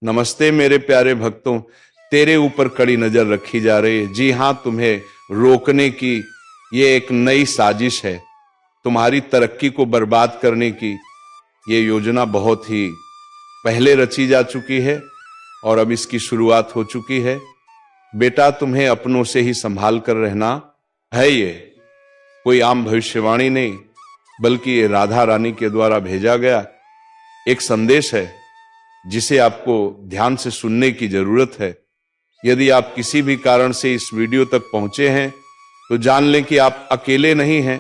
नमस्ते मेरे प्यारे भक्तों, तेरे ऊपर कड़ी नजर रखी जा रही है। जी हां, तुम्हें रोकने की ये एक नई साजिश है। तुम्हारी तरक्की को बर्बाद करने की ये योजना बहुत ही पहले रची जा चुकी है और अब इसकी शुरुआत हो चुकी है। बेटा, तुम्हें अपनों से ही संभाल कर रहना है। ये कोई आम भविष्यवाणी नहीं, बल्कि ये राधा रानी के द्वारा भेजा गया एक संदेश है जिसे आपको ध्यान से सुनने की जरूरत है। यदि आप किसी भी कारण से इस वीडियो तक पहुंचे हैं तो जान लें कि आप अकेले नहीं हैं।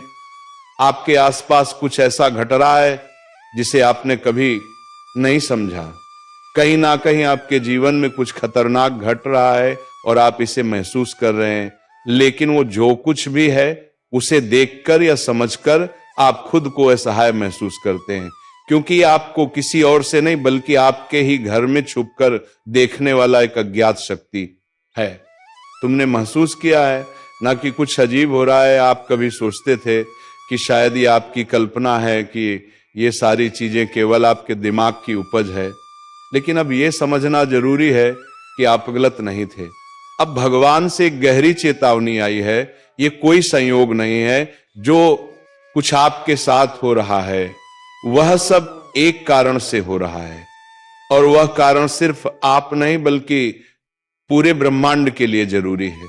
आपके आसपास कुछ ऐसा घट रहा है जिसे आपने कभी नहीं समझा। कहीं ना कहीं आपके जीवन में कुछ खतरनाक घट रहा है और आप इसे महसूस कर रहे हैं, लेकिन वो जो कुछ भी है उसे देखकर या समझकर आप खुद को असहाय महसूस करते हैं, क्योंकि आपको किसी और से नहीं बल्कि आपके ही घर में छुपकर देखने वाला एक अज्ञात शक्ति है। तुमने महसूस किया है ना कि कुछ अजीब हो रहा है। आप कभी सोचते थे कि शायद ये आपकी कल्पना है, कि ये सारी चीजें केवल आपके दिमाग की उपज है, लेकिन अब ये समझना जरूरी है कि आप गलत नहीं थे। अब भगवान से एक गहरी चेतावनी आई है। ये कोई संयोग नहीं है। जो कुछ आपके साथ हो रहा है वह सब एक कारण से हो रहा है, और वह कारण सिर्फ आप नहीं बल्कि पूरे ब्रह्मांड के लिए जरूरी है।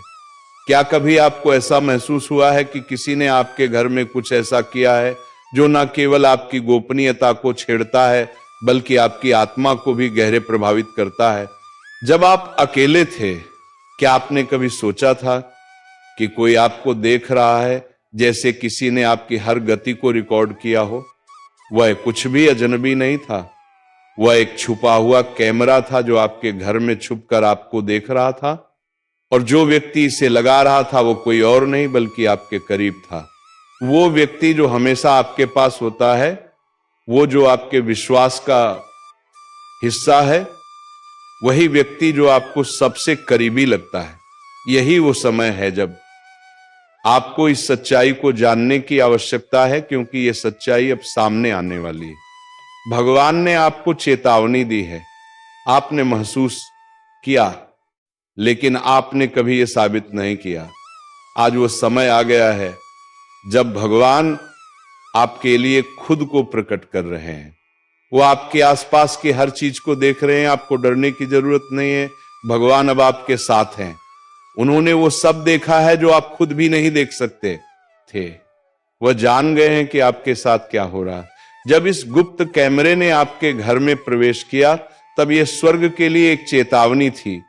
क्या कभी आपको ऐसा महसूस हुआ है कि किसी ने आपके घर में कुछ ऐसा किया है जो न केवल आपकी गोपनीयता को छेड़ता है बल्कि आपकी आत्मा को भी गहरे प्रभावित करता है? जब आप अकेले थे, क्या आपने कभी सोचा था कि कोई आपको देख रहा है, जैसे किसी ने आपकी हर गति को रिकॉर्ड किया हो? वह कुछ भी अजनबी नहीं था, वह एक छुपा हुआ कैमरा था जो आपके घर में छुपकर आपको देख रहा था, और जो व्यक्ति इसे लगा रहा था वो कोई और नहीं बल्कि आपके करीब था। वो व्यक्ति जो हमेशा आपके पास होता है, वो जो आपके विश्वास का हिस्सा है, वही व्यक्ति जो आपको सबसे करीबी लगता है। यही वो समय है जब आपको इस सच्चाई को जानने की आवश्यकता है, क्योंकि ये सच्चाई अब सामने आने वाली है। भगवान ने आपको चेतावनी दी है, आपने महसूस किया, लेकिन आपने कभी ये साबित नहीं किया। आज वो समय आ गया है जब भगवान आपके लिए खुद को प्रकट कर रहे हैं। वो आपके आसपास की हर चीज को देख रहे हैं। आपको डरने की जरूरत नहीं है। भगवान अब आपके साथ हैं। उन्होंने वो सब देखा है जो आप खुद भी नहीं देख सकते थे। वह जान गए हैं कि आपके साथ क्या हो रहा है। जब इस गुप्त कैमरे ने आपके घर में प्रवेश किया, तब यह स्वर्ग के लिए एक चेतावनी थी।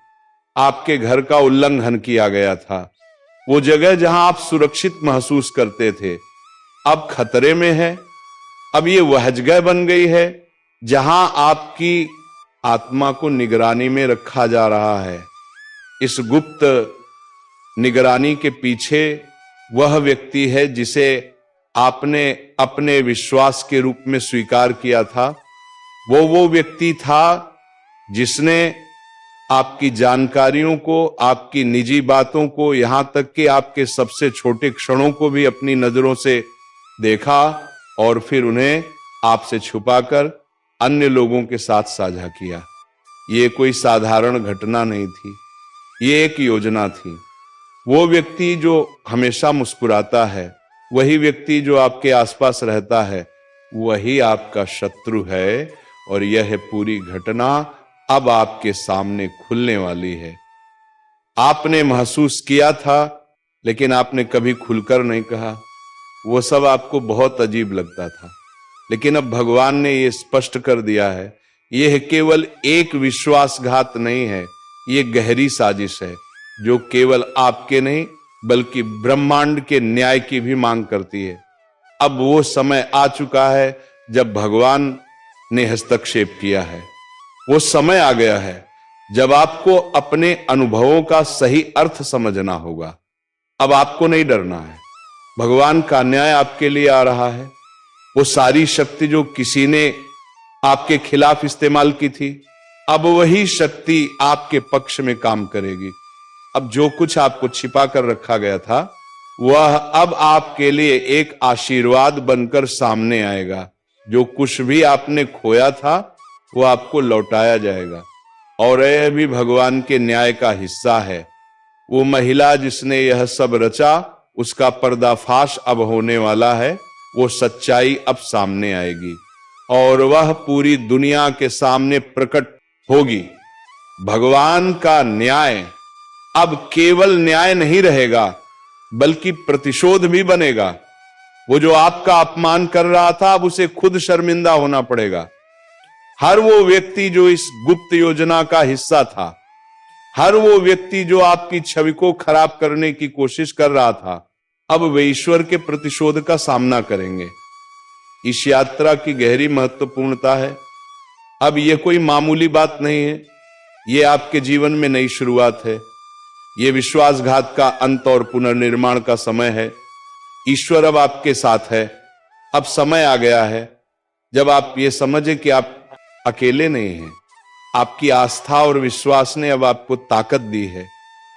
आपके घर का उल्लंघन किया गया था। वो जगह जहां आप सुरक्षित महसूस करते थे अब खतरे में है। अब ये वह जगह बन गई है जहां आपकी आत्मा को निगरानी में रखा जा रहा है। इस गुप्त निगरानी के पीछे वह व्यक्ति है जिसे आपने अपने विश्वास के रूप में स्वीकार किया था। वो व्यक्ति था जिसने आपकी जानकारियों को, आपकी निजी बातों को, यहां तक कि आपके सबसे छोटे क्षणों को भी अपनी नजरों से देखा और फिर उन्हें आपसे छुपाकर अन्य लोगों के साथ साझा किया। ये कोई साधारण घटना नहीं थी, ये एक योजना थी। वो व्यक्ति जो हमेशा मुस्कुराता है, वही व्यक्ति जो आपके आसपास रहता है, वही आपका शत्रु है, और यह पूरी घटना अब आपके सामने खुलने वाली है। आपने महसूस किया था, लेकिन आपने कभी खुलकर नहीं कहा। वो सब आपको बहुत अजीब लगता था, लेकिन अब भगवान ने यह स्पष्ट कर दिया है, यह केवल एक विश्वासघात नहीं है, ये गहरी साजिश है जो केवल आपके नहीं बल्कि ब्रह्मांड के न्याय की भी मांग करती है। अब वो समय आ चुका है जब भगवान ने हस्तक्षेप किया है। वो समय आ गया है जब आपको अपने अनुभवों का सही अर्थ समझना होगा। अब आपको नहीं डरना है। भगवान का न्याय आपके लिए आ रहा है। वो सारी शक्ति जो किसी ने आपके खिलाफ इस्तेमाल की थी, अब वही शक्ति आपके पक्ष में काम करेगी। अब जो कुछ आपको छिपा कर रखा गया था, वह अब आपके लिए एक आशीर्वाद बनकर सामने आएगा। जो कुछ भी आपने खोया था, वो आपको लौटाया जाएगा। और यह भी भगवान के न्याय का हिस्सा है। वो महिला जिसने यह सब रचा, उसका पर्दाफाश अब होने वाला है। वो सच्चाई अब सामने आएगी और वह पूरी दुनिया के सामने प्रकट होगी। भगवान का न्याय अब केवल न्याय नहीं रहेगा, बल्कि प्रतिशोध भी बनेगा। वो जो आपका अपमान कर रहा था, अब उसे खुद शर्मिंदा होना पड़ेगा। हर वो व्यक्ति जो इस गुप्त योजना का हिस्सा था, हर वो व्यक्ति जो आपकी छवि को खराब करने की कोशिश कर रहा था, अब वे ईश्वर के प्रतिशोध का सामना करेंगे। इस यात्रा की गहरी महत्वपूर्णता है। अब यह कोई मामूली बात नहीं है, यह आपके जीवन में नई शुरुआत है। यह विश्वासघात का अंत और पुनर्निर्माण का समय है। ईश्वर अब आपके साथ है। अब समय आ गया है जब आप ये समझें कि आप अकेले नहीं हैं। आपकी आस्था और विश्वास ने अब आपको ताकत दी है।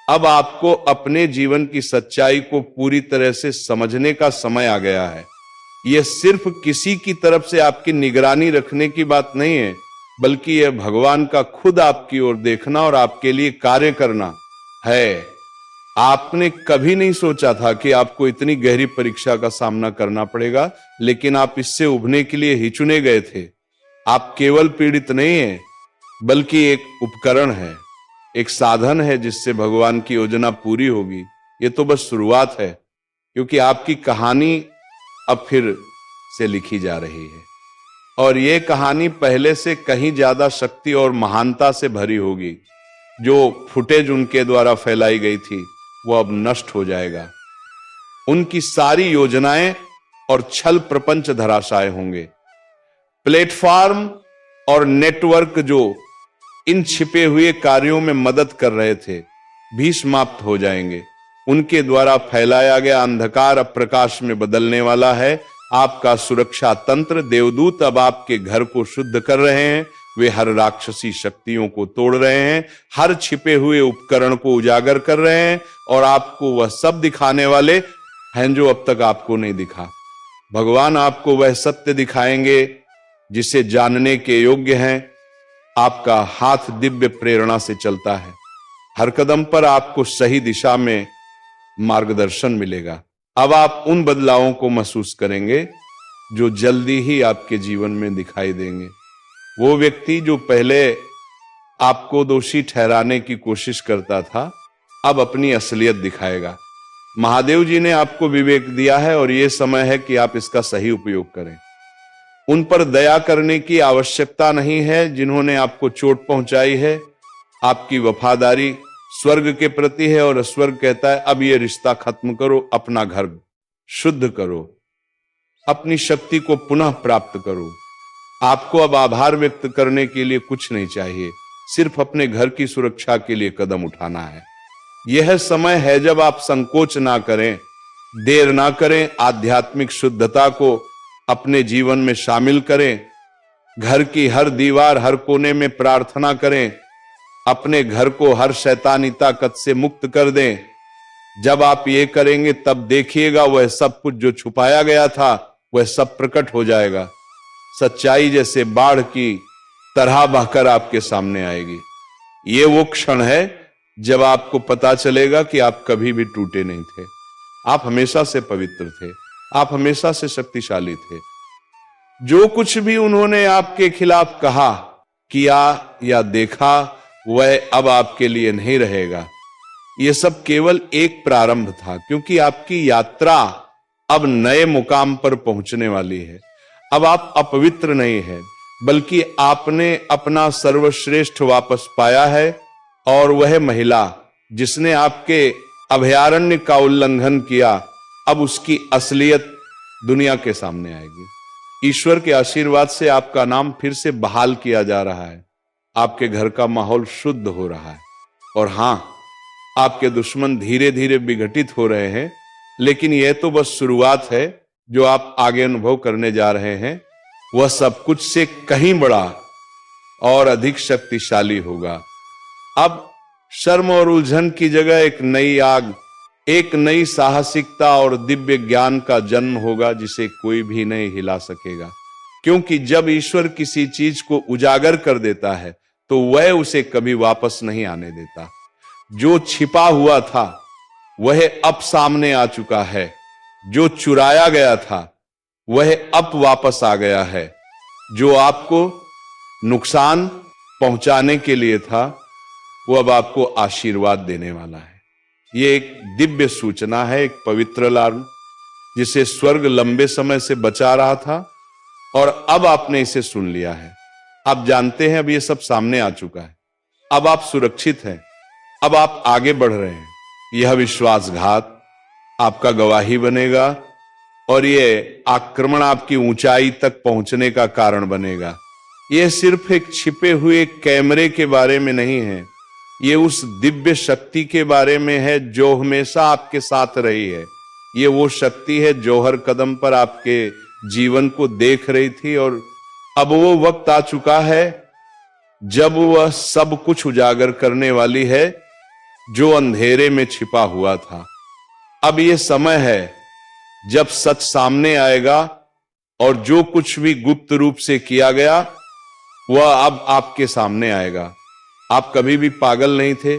अब आपको अपने जीवन की सच्चाई को पूरी तरह से समझने का समय आ गया है। यह सिर्फ किसी की तरफ से आपकी निगरानी रखने की बात नहीं है, बल्कि यह भगवान का खुद आपकी ओर देखना और आपके लिए कार्य करना है। आपने कभी नहीं सोचा था कि आपको इतनी गहरी परीक्षा का सामना करना पड़ेगा, लेकिन आप इससे उभरने के लिए ही चुने गए थे। आप केवल पीड़ित नहीं हैं, बल्कि एक उपकरण है, एक साधन है जिससे भगवान की योजना पूरी होगी। ये तो बस शुरुआत है, क्योंकि आपकी कहानी अब फिर से लिखी जा रही है और ये कहानी पहले से कहीं ज्यादा शक्ति और महानता से भरी होगी। जो फुटेज उनके द्वारा फैलाई गई थी वो अब नष्ट हो जाएगा। उनकी सारी योजनाएं और छल प्रपंच धराशाय होंगे। प्लेटफॉर्म और नेटवर्क जो इन छिपे हुए कार्यों में मदद कर रहे थे भी समाप्त हो जाएंगे। उनके द्वारा फैलाया गया अंधकार अब प्रकाश में बदलने वाला है। आपका सुरक्षा तंत्र देवदूत अब आपके घर को शुद्ध कर रहे हैं। वे हर राक्षसी शक्तियों को तोड़ रहे हैं, हर छिपे हुए उपकरण को उजागर कर रहे हैं और आपको वह सब दिखाने वाले हैं जो अब तक आपको नहीं दिखा। भगवान आपको वह सत्य दिखाएंगे जिसे जानने के योग्य हैं। आपका हाथ दिव्य प्रेरणा से चलता है। हर कदम पर आपको सही दिशा में मार्गदर्शन मिलेगा। अब आप उन बदलावों को महसूस करेंगे जो जल्दी ही आपके जीवन में दिखाई देंगे। वो व्यक्ति जो पहले आपको दोषी ठहराने की कोशिश करता था, अब अपनी असलियत दिखाएगा। महादेव जी ने आपको विवेक दिया है और यह समय है कि आप इसका सही उपयोग करें। उन पर दया करने की आवश्यकता नहीं है जिन्होंने आपको चोट पहुंचाई है। आपकी वफादारी स्वर्ग के प्रति है और स्वर्ग कहता है अब यह रिश्ता खत्म करो, अपना घर शुद्ध करो, अपनी शक्ति को पुनः प्राप्त करो। आपको अब आभार व्यक्त करने के लिए कुछ नहीं चाहिए, सिर्फ अपने घर की सुरक्षा के लिए कदम उठाना है। यह समय है जब आप संकोच ना करें, देर ना करें, आध्यात्मिक शुद्धता को अपने जीवन में शामिल करें। घर की हर दीवार, हर कोने में प्रार्थना करें। अपने घर को हर शैतानी ताकत से मुक्त कर दें। जब आप ये करेंगे तब देखिएगा वह सब कुछ जो छुपाया गया था वह सब प्रकट हो जाएगा। सच्चाई जैसे बाढ़ की तरह बहकर आपके सामने आएगी। ये वो क्षण है जब आपको पता चलेगा कि आप कभी भी टूटे नहीं थे। आप हमेशा से पवित्र थे, आप हमेशा से शक्तिशाली थे। जो कुछ भी उन्होंने आपके खिलाफ कहा, किया या देखा, वह अब आपके लिए नहीं रहेगा। यह सब केवल एक प्रारंभ था, क्योंकि आपकी यात्रा अब नए मुकाम पर पहुंचने वाली है। अब आप अपवित्र नहीं हैं, बल्कि आपने अपना सर्वश्रेष्ठ वापस पाया है। और वह महिला जिसने आपके अभयारण्य का उल्लंघन किया, अब उसकी असलियत दुनिया के सामने आएगी। ईश्वर के आशीर्वाद से आपका नाम फिर से बहाल किया जा रहा है। आपके घर का माहौल शुद्ध हो रहा है। और हां, आपके दुश्मन धीरे धीरे विघटित हो रहे हैं, लेकिन यह तो बस शुरुआत है। जो आप आगे अनुभव करने जा रहे हैं वह सब कुछ से कहीं बड़ा और अधिक शक्तिशाली होगा। अब शर्म और उलझन की जगह एक नई आग, एक नई साहसिकता और दिव्य ज्ञान का जन्म होगा जिसे कोई भी नहीं हिला सकेगा। क्योंकि जब ईश्वर किसी चीज को उजागर कर देता है तो वह उसे कभी वापस नहीं आने देता। जो छिपा हुआ था वह अब सामने आ चुका है, जो चुराया गया था वह अब वापस आ गया है, जो आपको नुकसान पहुंचाने के लिए था वो अब आपको आशीर्वाद देने वाला है। ये एक दिव्य सूचना है, एक पवित्र अलार्म जिसे स्वर्ग लंबे समय से बचा रहा था और अब आपने इसे सुन लिया है। आप जानते हैं अब ये सब सामने आ चुका है, अब आप सुरक्षित हैं, अब आप आगे बढ़ रहे हैं। यह विश्वासघात आपका गवाही बनेगा और ये आक्रमण आपकी ऊंचाई तक पहुंचने का कारण बनेगा। यह सिर्फ एक छिपे हुए कैमरे के बारे में नहीं है, ये उस दिव्य शक्ति के बारे में है जो हमेशा आपके साथ रही है। ये वो शक्ति है जो हर कदम पर आपके जीवन को देख रही थी और अब वो वक्त आ चुका है जब वह सब कुछ उजागर करने वाली है जो अंधेरे में छिपा हुआ था। अब ये समय है जब सच सामने आएगा और जो कुछ भी गुप्त रूप से किया गया वह अब आपके सामने आएगा। आप कभी भी पागल नहीं थे,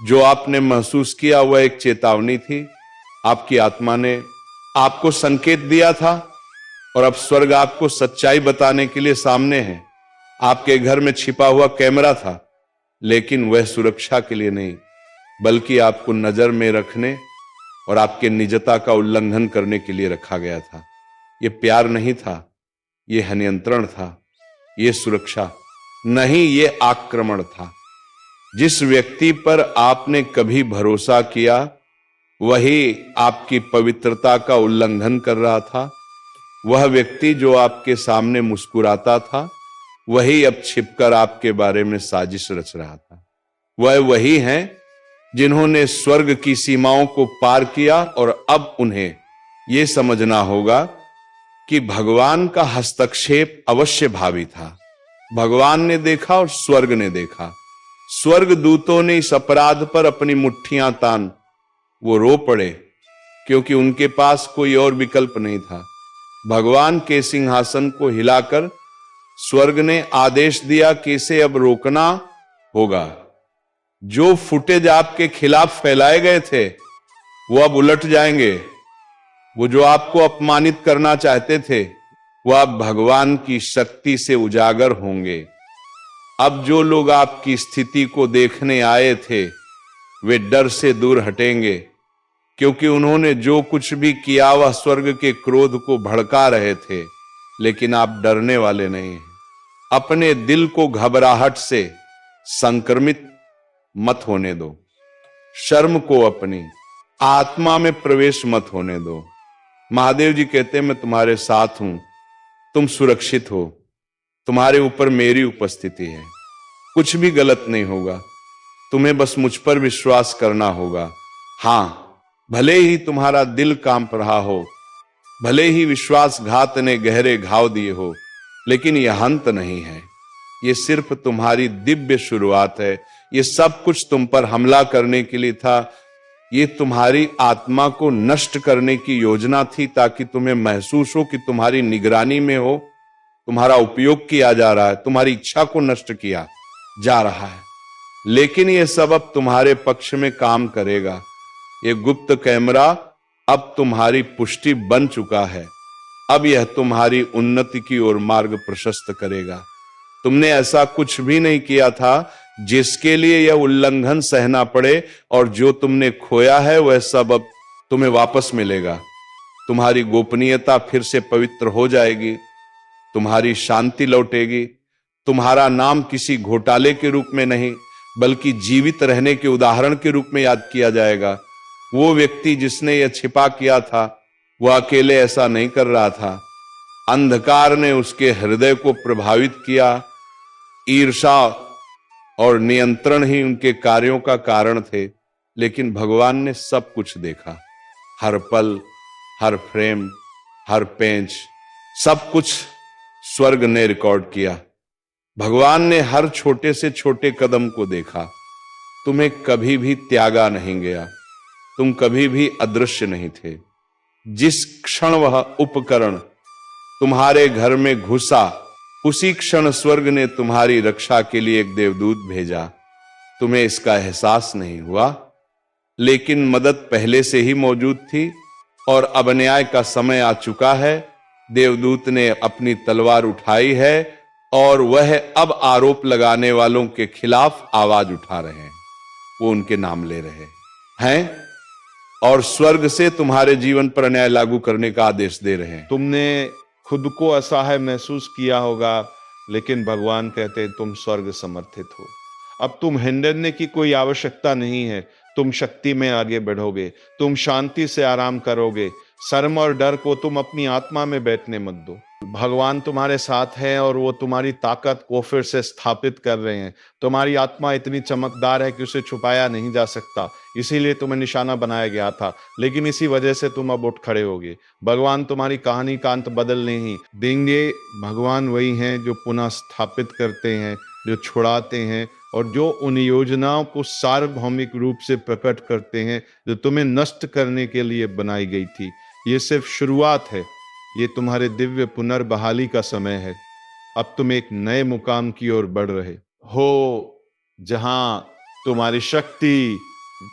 जो आपने महसूस किया वह एक चेतावनी थी। आपकी आत्मा ने आपको संकेत दिया था और अब स्वर्ग आपको सच्चाई बताने के लिए सामने है। आपके घर में छिपा हुआ कैमरा था, लेकिन वह सुरक्षा के लिए नहीं बल्कि आपको नजर में रखने और आपके निजता का उल्लंघन करने के लिए रखा गया था। यह प्यार नहीं था, यह नियंत्रण था, यह सुरक्षा नहीं, यह आक्रमण था। जिस व्यक्ति पर आपने कभी भरोसा किया वही आपकी पवित्रता का उल्लंघन कर रहा था। वह व्यक्ति जो आपके सामने मुस्कुराता था वही अब छिपकर आपके बारे में साजिश रच रहा था। वह वही हैं जिन्होंने स्वर्ग की सीमाओं को पार किया और अब उन्हें यह समझना होगा कि भगवान का हस्तक्षेप अवश्य भावी था। भगवान ने देखा और स्वर्ग ने देखा। स्वर्ग दूतों ने इस अपराध पर अपनी मुट्ठियां तान वो रो पड़े क्योंकि उनके पास कोई और विकल्प नहीं था। भगवान के सिंहासन को हिलाकर स्वर्ग ने आदेश दिया कि इसे अब रोकना होगा। जो फुटेज आपके खिलाफ फैलाए गए थे वो अब उलट जाएंगे। वो जो आपको अपमानित करना चाहते थे वह अब भगवान की शक्ति से उजागर होंगे। अब जो लोग आपकी स्थिति को देखने आए थे वे डर से दूर हटेंगे क्योंकि उन्होंने जो कुछ भी किया वह स्वर्ग के क्रोध को भड़का रहे थे। लेकिन आप डरने वाले नहीं हैं। अपने दिल को घबराहट से संक्रमित मत होने दो। शर्म को अपनी आत्मा में प्रवेश मत होने दो। महादेव जी कहते हैं मैं तुम्हारे साथ हूं, तुम सुरक्षित हो, तुम्हारे ऊपर मेरी उपस्थिति है, कुछ भी गलत नहीं होगा, तुम्हें बस मुझ पर विश्वास करना होगा। हां, भले ही तुम्हारा दिल कांप रहा हो, भले ही विश्वासघात ने गहरे घाव दिए हो, लेकिन यह अंत नहीं है, यह सिर्फ तुम्हारी दिव्य शुरुआत है। यह सब कुछ तुम पर हमला करने के लिए था, ये तुम्हारी आत्मा को नष्ट करने की योजना थी ताकि तुम्हें महसूस हो कि तुम्हारी निगरानी में हो, तुम्हारा उपयोग किया जा रहा है, तुम्हारी इच्छा को नष्ट किया जा रहा है। लेकिन यह सब अब तुम्हारे पक्ष में काम करेगा। ये गुप्त कैमरा अब तुम्हारी पुष्टि बन चुका है। अब यह तुम्हारी उन्नति की ओर मार्ग प्रशस्त करेगा। तुमने ऐसा कुछ भी नहीं किया था जिसके लिए यह उल्लंघन सहना पड़े, और जो तुमने खोया है वह सब अब तुम्हें वापस मिलेगा। तुम्हारी गोपनीयता फिर से पवित्र हो जाएगी, तुम्हारी शांति लौटेगी, तुम्हारा नाम किसी घोटाले के रूप में नहीं बल्कि जीवित रहने के उदाहरण के रूप में याद किया जाएगा। वो व्यक्ति जिसने यह छिपा किया था वह अकेले ऐसा नहीं कर रहा था। अंधकार ने उसके हृदय को प्रभावित किया। ईर्षा और नियंत्रण ही उनके कार्यों का कारण थे, लेकिन भगवान ने सब कुछ देखा। हर पल, हर फ्रेम, हर पेंच, सब कुछ स्वर्ग ने रिकॉर्ड किया। भगवान ने हर छोटे से छोटे कदम को देखा। तुम्हें कभी भी त्यागा नहीं गया, तुम कभी भी अदृश्य नहीं थे। जिस क्षण वह उपकरण तुम्हारे घर में घुसा उसी क्षण स्वर्ग ने तुम्हारी रक्षा के लिए एक देवदूत भेजा। तुम्हें इसका एहसास नहीं हुआ, लेकिन मदद पहले से ही मौजूद थी और अब न्याय का समय आ चुका है। देवदूत ने अपनी तलवार उठाई है और वह अब आरोप लगाने वालों के खिलाफ आवाज उठा रहे हैं। वो उनके नाम ले रहे हैं और स्वर्ग से तुम्हारे जीवन पर न्याय लागू करने का आदेश दे रहे हैं। तुमने खुद को असहाय महसूस किया होगा, लेकिन भगवान कहते हैं तुम स्वर्ग समर्थित हो। अब तुम हिंडने की कोई आवश्यकता नहीं है। तुम शक्ति में आगे बढ़ोगे, तुम शांति से आराम करोगे। शर्म और डर को तुम अपनी आत्मा में बैठने मत दो। भगवान तुम्हारे साथ है और वो तुम्हारी ताकत को फिर से स्थापित कर रहे हैं। तुम्हारी आत्मा इतनी चमकदार है कि उसे छुपाया नहीं जा सकता, इसीलिए तुम्हें निशाना बनाया गया था, लेकिन इसी वजह से तुम अब उठ खड़े होगे। भगवान तुम्हारी कहानी का अंत बदलने ही देंगे। भगवान वही हैं जो पुनः स्थापित करते हैं, जो छुड़ाते हैं और जो उन योजनाओं को सार्वभौमिक रूप से प्रकट करते हैं जो तुम्हें नष्ट करने के लिए बनाई गई थी। ये सिर्फ शुरुआत है, ये तुम्हारे दिव्य पुनर्बहाली का समय है। अब तुम एक नए मुकाम की ओर बढ़ रहे हो, जहां तुम्हारी शक्ति,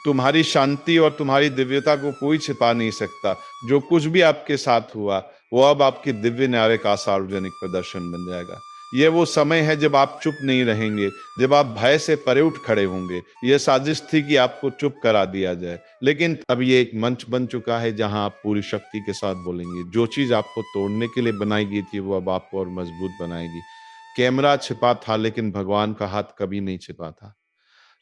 तुम्हारी शांति और तुम्हारी दिव्यता को कोई छिपा नहीं सकता। जो कुछ भी आपके साथ हुआ वो अब आपकी दिव्य न्याय का सार्वजनिक प्रदर्शन बन जाएगा। ये वो समय है जब आप चुप नहीं रहेंगे, जब आप भय से परे उठ खड़े होंगे। यह साजिश थी कि आपको चुप करा दिया जाए, लेकिन अब ये एक मंच बन चुका है जहां आप पूरी शक्ति के साथ बोलेंगे। जो चीज आपको तोड़ने के लिए बनाई गई थी वो अब आपको और मजबूत बनाएगी। कैमरा छिपा था, लेकिन भगवान का हाथ कभी नहीं छिपा था।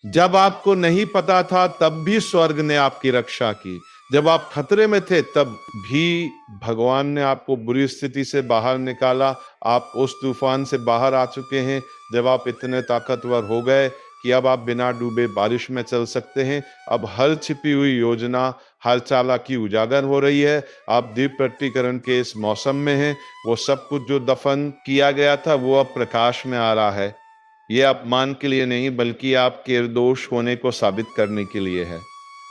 जब आपको नहीं पता था तब भी स्वर्ग ने आपकी रक्षा की। जब आप खतरे में थे तब भी भगवान ने आपको बुरी स्थिति से बाहर निकाला। आप उस तूफान से बाहर आ चुके हैं जब आप इतने ताकतवर हो गए कि अब आप बिना डूबे बारिश में चल सकते हैं। अब हर छिपी हुई योजना, हर चालाकी उजागर हो रही है। आप दीप प्रकटीकरण के इस मौसम में हैं। वो सब कुछ जो दफन किया गया था वो अब प्रकाश में आ रहा है। ये अपमान के लिए नहीं, बल्कि आपके निर्दोष होने को साबित करने के लिए है।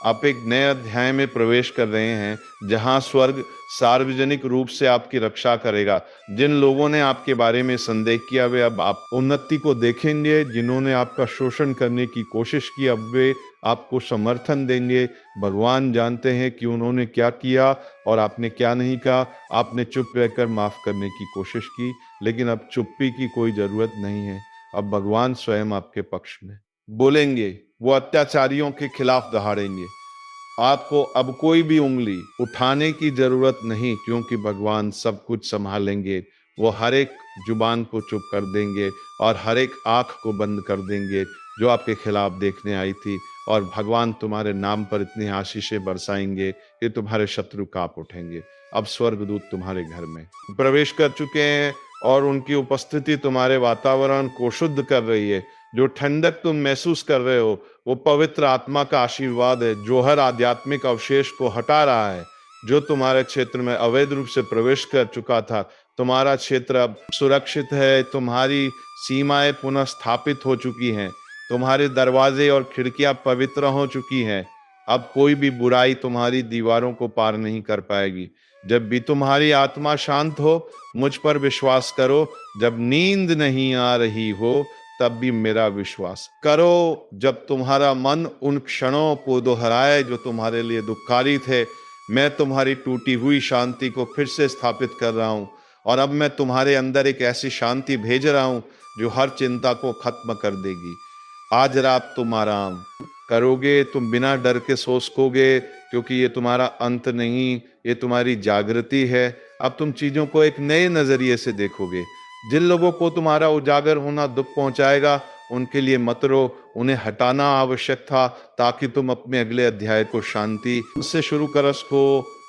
आप एक नए अध्याय में प्रवेश कर रहे हैं जहां स्वर्ग सार्वजनिक रूप से आपकी रक्षा करेगा। जिन लोगों ने आपके बारे में संदेह किया वे अब आप उन्नति को देखेंगे। जिन्होंने आपका शोषण करने की कोशिश की अब वे आपको समर्थन देंगे। भगवान जानते हैं कि उन्होंने क्या किया और आपने क्या नहीं कहा। आपने चुप रहकर माफ करने की कोशिश की, लेकिन अब चुप्पी की कोई जरूरत नहीं है। अब भगवान स्वयं आपके पक्ष में बोलेंगे। वो अत्याचारियों के खिलाफ दहाड़ेंगे। आपको अब कोई भी उंगली उठाने की जरूरत नहीं, क्योंकि भगवान सब कुछ संभालेंगे। वो हर एक जुबान को चुप कर देंगे और हर एक आंख को बंद कर देंगे जो आपके खिलाफ देखने आई थी। और भगवान तुम्हारे नाम पर इतनी आशीषें बरसाएंगे कि तुम्हारे शत्रु कांप उठेंगे। अब स्वर्गदूत तुम्हारे घर में प्रवेश कर चुके हैं और उनकी उपस्थिति तुम्हारे वातावरण को शुद्ध कर रही है। जो ठंडक तुम महसूस कर रहे हो वो पवित्र आत्मा का आशीर्वाद है जो हर आध्यात्मिक अवशेष को हटा रहा है जो तुम्हारे क्षेत्र में अवैध रूप से प्रवेश कर चुका था। तुम्हारा क्षेत्र अब सुरक्षित है। तुम्हारी सीमाएं पुनः स्थापित हो चुकी हैं। तुम्हारे दरवाजे और खिड़कियां पवित्र हो चुकी हैं। अब कोई भी बुराई तुम्हारी दीवारों को पार नहीं कर पाएगी। जब भी तुम्हारी आत्मा शांत हो, मुझ पर विश्वास करो। जब नींद नहीं आ रही हो तब भी मेरा विश्वास करो। जब तुम्हारा मन उन क्षणों को दोहराए जो तुम्हारे लिए दुखकारी थे, मैं तुम्हारी टूटी हुई शांति को फिर से स्थापित कर रहा हूं। और अब मैं तुम्हारे अंदर एक ऐसी शांति भेज रहा हूं जो हर चिंता को खत्म कर देगी। आज रात तुम आराम करोगे, तुम बिना डर के सो सकोगे, क्योंकि ये तुम्हारा अंत नहीं, ये तुम्हारी जागृति है। अब तुम चीजों को एक नए नजरिए से देखोगे। जिन लोगों को तुम्हारा उजागर होना दुख पहुंचाएगा उनके लिए मत रो। उन्हें हटाना आवश्यक था ताकि तुम अपने अगले अध्याय को शांति से शुरू कर सको।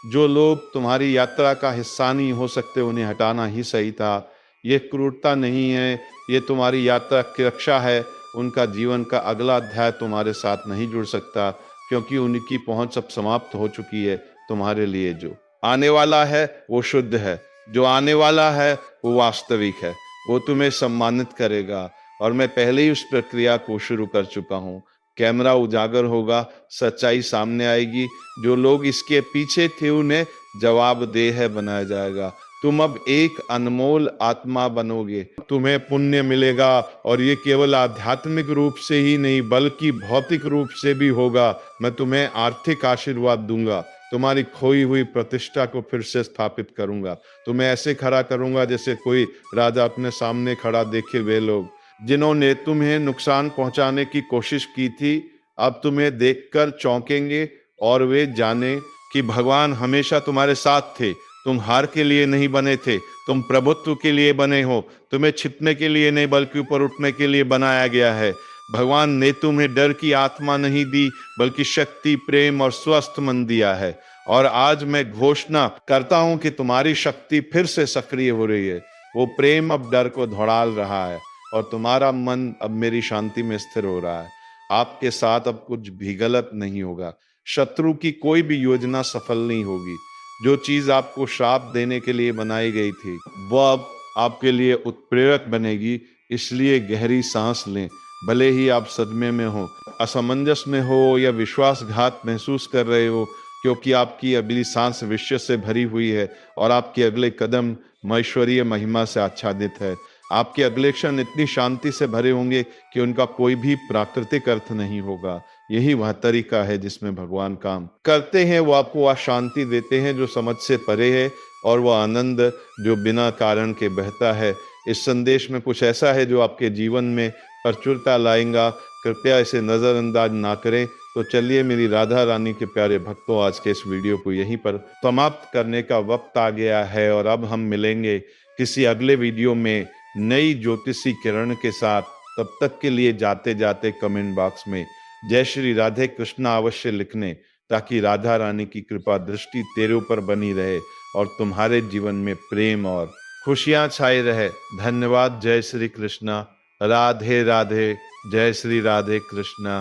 जो लोग तुम्हारी यात्रा का हिस्सा नहीं हो सकते उन्हें हटाना ही सही था। ये क्रूरता नहीं है, ये तुम्हारी यात्रा की रक्षा है। उनका जीवन का अगला अध्याय तुम्हारे साथ नहीं जुड़ सकता, क्योंकि उनकी पहुंच अब समाप्त हो चुकी है। तुम्हारे लिए जो आने वाला है वो शुद्ध है, जो आने वाला है वो वास्तविक है। वो तुम्हें सम्मानित करेगा और मैं पहले ही उस प्रक्रिया को शुरू कर चुका हूँ। कैमरा उजागर होगा, सच्चाई सामने आएगी। जो लोग इसके पीछे थे उन्हें जवाबदेह बनाया जाएगा। तुम अब एक अनमोल आत्मा बनोगे, तुम्हें पुण्य मिलेगा और ये केवल आध्यात्मिक रूप से ही नहीं बल्कि भौतिक रूप से भी होगा। मैं तुम्हें आर्थिक आशीर्वाद दूंगा, तुम्हारी खोई हुई प्रतिष्ठा को फिर से स्थापित करूंगा, तुम्हें ऐसे खड़ा करूंगा जैसे कोई राजा अपने सामने खड़ा देखे वे लोग जिन्होंने तुम्हें नुकसान पहुंचाने की कोशिश की थी, अब तुम्हें देखकर चौंकेंगे और वे जाने कि भगवान हमेशा तुम्हारे साथ थे। तुम हार के लिए नहीं बने थे, तुम प्रभुत्व के लिए बने हो। तुम्हें छिपने के लिए नहीं बल्कि ऊपर उठने के लिए बनाया गया है। भगवान ने तुम्हें डर की आत्मा नहीं दी बल्कि शक्ति, प्रेम और स्वस्थ मन दिया है। और आज मैं घोषणा करता हूं कि तुम्हारी शक्ति फिर से सक्रिय हो रही है। वो प्रेम अब डर को दौड़ाल रहा है और तुम्हारा मन अब मेरी शांति में स्थिर हो रहा है। आपके साथ अब कुछ भी गलत नहीं होगा। शत्रु की कोई भी योजना सफल नहीं होगी। जो चीज आपको श्राप देने के लिए बनाई गई थी वो अब आपके लिए उत्प्रेरक बनेगी। इसलिए गहरी सांस लें। भले ही आप सदमे में हो, असमंजस में हो या विश्वासघात महसूस कर रहे हो, क्योंकि आपकी अगली सांस विश्व से भरी हुई है और आपके अगले कदम ईश्वरीय महिमा से आच्छादित है। आपके अगले क्षण इतनी शांति से भरे होंगे कि उनका कोई भी प्राकृतिक अर्थ नहीं होगा। यही वह तरीका है जिसमें भगवान काम करते हैं। वो आपको वह शांति देते हैं जो समझ से परे है और वह आनंद जो बिना कारण के बहता है। इस संदेश में कुछ ऐसा है जो आपके जीवन में प्रचुरता लाएगा। कृपया इसे नज़रअंदाज ना करें। तो चलिए मेरी राधा रानी के प्यारे भक्तों, आज के इस वीडियो को यहीं पर समाप्त करने का वक्त आ गया है और अब हम मिलेंगे किसी अगले वीडियो में नई ज्योतिषी किरण के साथ। तब तक के लिए जाते जाते कमेंट बॉक्स में जय श्री राधे कृष्णा अवश्य लिखने, ताकि राधा रानी की कृपा दृष्टि तेरे ऊपर बनी रहे और तुम्हारे जीवन में प्रेम और खुशियां छाई रहे। धन्यवाद। जय श्री कृष्णा। राधे राधे। जय श्री राधे कृष्णा।